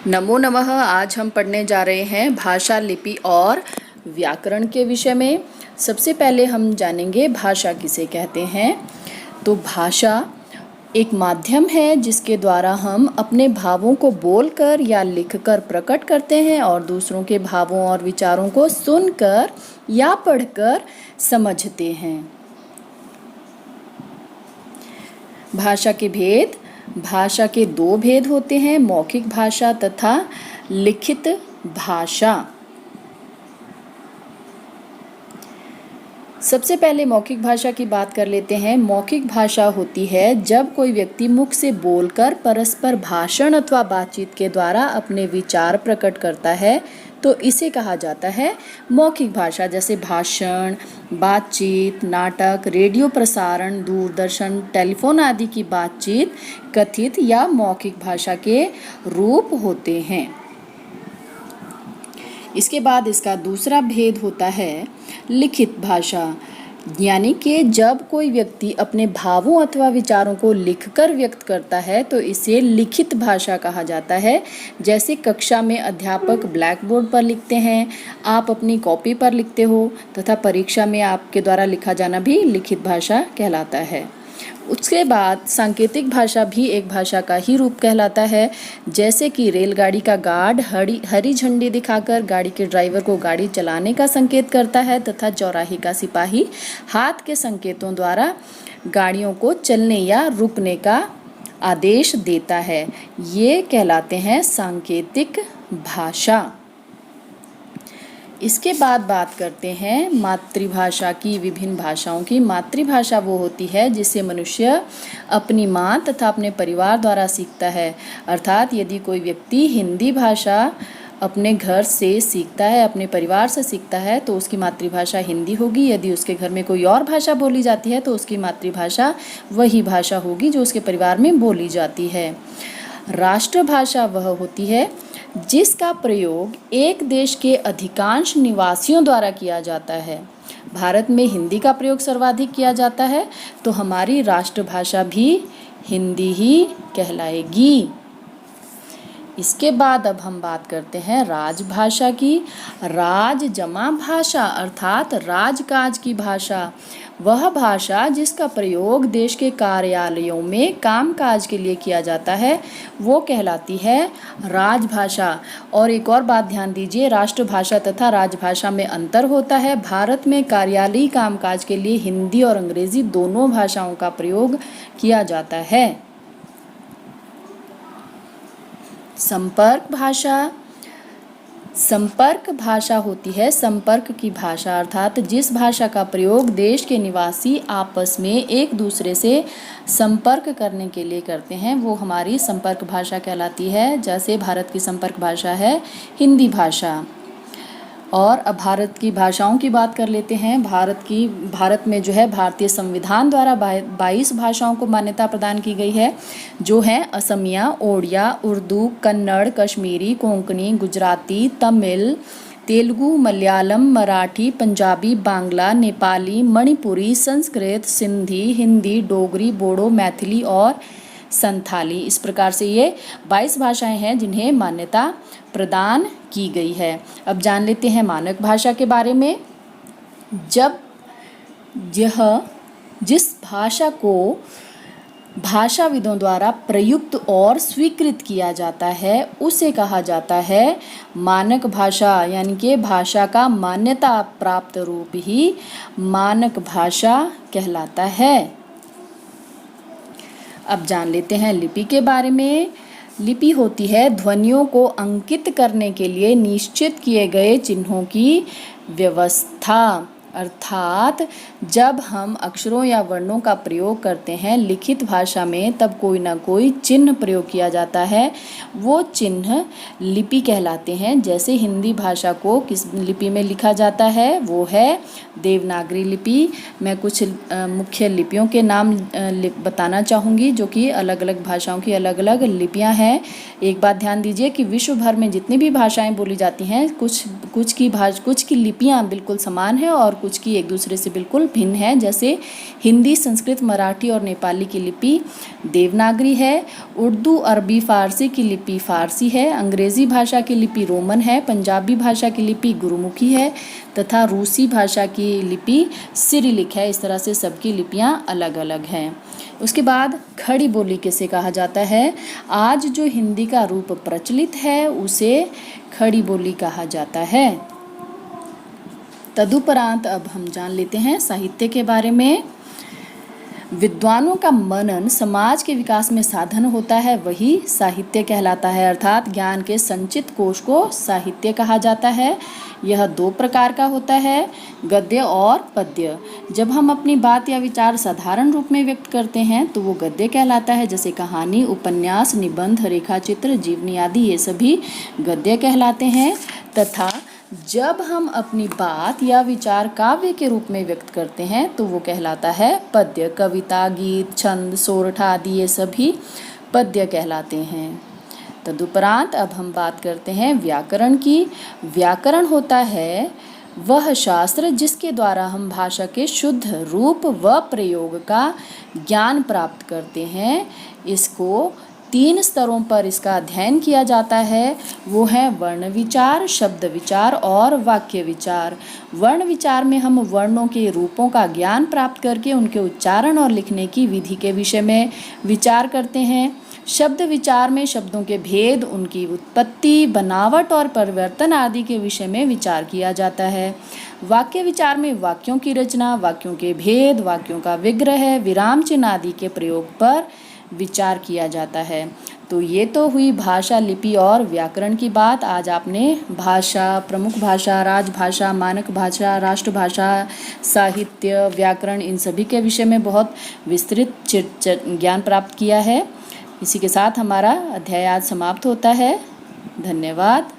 नमो नमः। आज हम पढ़ने जा रहे हैं भाषा, लिपि और व्याकरण के विषय में। सबसे पहले हम जानेंगे भाषा किसे कहते हैं। तो भाषा एक माध्यम है जिसके द्वारा हम अपने भावों को बोलकर या लिखकर प्रकट करते हैं और दूसरों के भावों और विचारों को सुनकर या पढ़कर समझते हैं। भाषा के भेद। भाषा के दो भेद होते हैं, मौखिक भाषा तथा लिखित भाषा। सबसे पहले मौखिक भाषा की बात कर लेते हैं। मौखिक भाषा होती है जब कोई व्यक्ति मुख से बोलकर परस्पर भाषण अथवा बातचीत के द्वारा अपने विचार प्रकट करता है, तो इसे कहा जाता है मौखिक भाषा। जैसे भाषण, बातचीत, नाटक, रेडियो प्रसारण, दूरदर्शन, टेलीफोन आदि की बातचीत कथित या मौखिक भाषा के रूप होते हैं। इसके बाद इसका दूसरा भेद होता है लिखित भाषा, यानी कि जब कोई व्यक्ति अपने भावों अथवा विचारों को लिखकर व्यक्त करता है तो इसे लिखित भाषा कहा जाता है। जैसे कक्षा में अध्यापक ब्लैक बोर्ड पर लिखते हैं, आप अपनी कॉपी पर लिखते हो, तथा परीक्षा में आपके द्वारा लिखा जाना भी लिखित भाषा कहलाता है। उसके बाद सांकेतिक भाषा भी एक भाषा का ही रूप कहलाता है। जैसे कि रेलगाड़ी का गार्ड हरी झंडी दिखाकर गाड़ी के ड्राइवर को गाड़ी चलाने का संकेत करता है तथा चौराहे का सिपाही हाथ के संकेतों द्वारा गाड़ियों को चलने या रुकने का आदेश देता है। ये कहलाते हैं सांकेतिक भाषा। इसके बाद बात करते हैं मातृभाषा की, विभिन्न भाषाओं की। मातृभाषा वो होती है जिसे मनुष्य अपनी माँ तथा अपने परिवार द्वारा सीखता है। अर्थात यदि कोई व्यक्ति हिंदी भाषा अपने घर से सीखता है, अपने परिवार से सीखता है, तो उसकी मातृभाषा हिंदी होगी। यदि उसके घर में कोई और भाषा बोली जाती है तो उसकी मातृभाषा वही भाषा होगी जो उसके परिवार में बोली जाती है। राष्ट्रभाषा वह होती है जिसका प्रयोग एक देश के अधिकांश निवासियों द्वारा किया जाता है। भारत में हिंदी का प्रयोग सर्वाधिक किया जाता है, तो हमारी राष्ट्रभाषा भी हिंदी ही कहलाएगी। इसके बाद अब हम बात करते हैं राजभाषा की। राज जमा भाषा अर्थात राजकाज की भाषा, वह भाषा जिसका प्रयोग देश के कार्यालयों में कामकाज के लिए किया जाता है, वो कहलाती है राजभाषा। और एक और बात ध्यान दीजिए, राष्ट्रभाषा तथा राजभाषा में अंतर होता है। भारत में कार्यालयी कामकाज के लिए हिंदी और अंग्रेजी दोनों भाषाओं का प्रयोग किया जाता है। संपर्क भाषा। संपर्क भाषा होती है संपर्क की भाषा, अर्थात जिस भाषा का प्रयोग देश के निवासी आपस में एक दूसरे से संपर्क करने के लिए करते हैं, वो हमारी संपर्क भाषा कहलाती है। जैसे भारत की संपर्क भाषा है हिंदी भाषा। और अब भारत की भाषाओं की बात कर लेते हैं। भारत में जो है भारतीय संविधान द्वारा 22 भाषाओं को मान्यता प्रदान की गई है, जो हैं असमिया, ओडिया, उर्दू, कन्नड़, कश्मीरी, कोंकणी, गुजराती, तमिल, तेलुगु, मलयालम, मराठी, पंजाबी, बांग्ला, नेपाली, मणिपुरी, संस्कृत, सिंधी, हिंदी, डोगरी, बोडो, मैथिली और संथाली। इस प्रकार से ये 22 भाषाएं हैं जिन्हें मान्यता प्रदान की गई है। अब जान लेते हैं मानक भाषा के बारे में। जब यह जिस भाषा को भाषाविदों द्वारा प्रयुक्त और स्वीकृत किया जाता है उसे कहा जाता है मानक भाषा, यानी कि भाषा का मान्यता प्राप्त रूप ही मानक भाषा कहलाता है। अब जान लेते हैं लिपि के बारे में। लिपि होती है ध्वनियों को अंकित करने के लिए निश्चित किए गए चिन्हों की व्यवस्था। अर्थात जब हम अक्षरों या वर्णों का प्रयोग करते हैं लिखित भाषा में, तब कोई ना कोई चिन्ह प्रयोग किया जाता है, वो चिन्ह लिपि कहलाते हैं। जैसे हिंदी भाषा को किस लिपि में लिखा जाता है, वो है देवनागरी लिपि। मैं कुछ मुख्य लिपियों के नाम बताना चाहूँगी जो कि अलग अलग भाषाओं की अलग अलग लिपियाँ हैं। एक बात ध्यान दीजिए कि विश्व भर में जितनी भी भाषाएं बोली जाती हैं, कुछ की लिपियाँ बिल्कुल समान हैं और कुछ की एक दूसरे से बिल्कुल भिन्न है। जैसे हिंदी, संस्कृत, मराठी और नेपाली की लिपि देवनागरी है, उर्दू, अरबी, फारसी की लिपि फारसी है, अंग्रेजी भाषा की लिपि रोमन है, पंजाबी भाषा की लिपि गुरुमुखी है तथा रूसी भाषा की लिपि सिरिलिक है। इस तरह से सबकी लिपियां अलग अलग हैं। उसके बाद खड़ी बोली किसे कहा जाता है? आज जो हिंदी का रूप प्रचलित है उसे खड़ी बोली कहा जाता है। तदुपरांत अब हम जान लेते हैं साहित्य के बारे में। विद्वानों का मनन समाज के विकास में साधन होता है, वही साहित्य कहलाता है। अर्थात ज्ञान के संचित कोश को साहित्य कहा जाता है। यह दो प्रकार का होता है, गद्य और पद्य। जब हम अपनी बात या विचार साधारण रूप में व्यक्त करते हैं तो वो गद्य कहलाता है। जैसे कहानी, उपन्यास, निबंध, रेखाचित्र, जीवनी आदि ये सभी गद्य कहलाते हैं। तथा जब हम अपनी बात या विचार काव्य के रूप में व्यक्त करते हैं तो वो कहलाता है पद्य। कविता, गीत, छंद, सोरठ आदि ये सभी पद्य कहलाते हैं। तदुपरांत अब हम बात करते हैं व्याकरण की। व्याकरण होता है वह शास्त्र जिसके द्वारा हम भाषा के शुद्ध रूप व प्रयोग का ज्ञान प्राप्त करते हैं। इसको 3 स्तरों पर इसका अध्ययन किया जाता है। वो है वर्ण विचार, शब्द विचार और वाक्य विचार। वर्ण विचार में हम वर्णों के रूपों का ज्ञान प्राप्त करके उनके उच्चारण और लिखने की विधि के विषय में विचार करते हैं। शब्द विचार में शब्दों के भेद, उनकी उत्पत्ति, बनावट और परिवर्तन आदि के विषय में विचार किया जाता है। वाक्य विचार में वाक्यों की रचना, वाक्यों के भेद, वाक्यों का विग्रह, विराम चिन्ह आदि के प्रयोग पर विचार किया जाता है। तो ये तो हुई भाषा, लिपि और व्याकरण की बात। आज आपने भाषा, प्रमुख भाषा, राजभाषा, मानक भाषा, राष्ट्रभाषा, साहित्य, व्याकरण इन सभी के विषय में बहुत विस्तृत ज्ञान प्राप्त किया है। इसी के साथ हमारा अध्याय आज समाप्त होता है। धन्यवाद।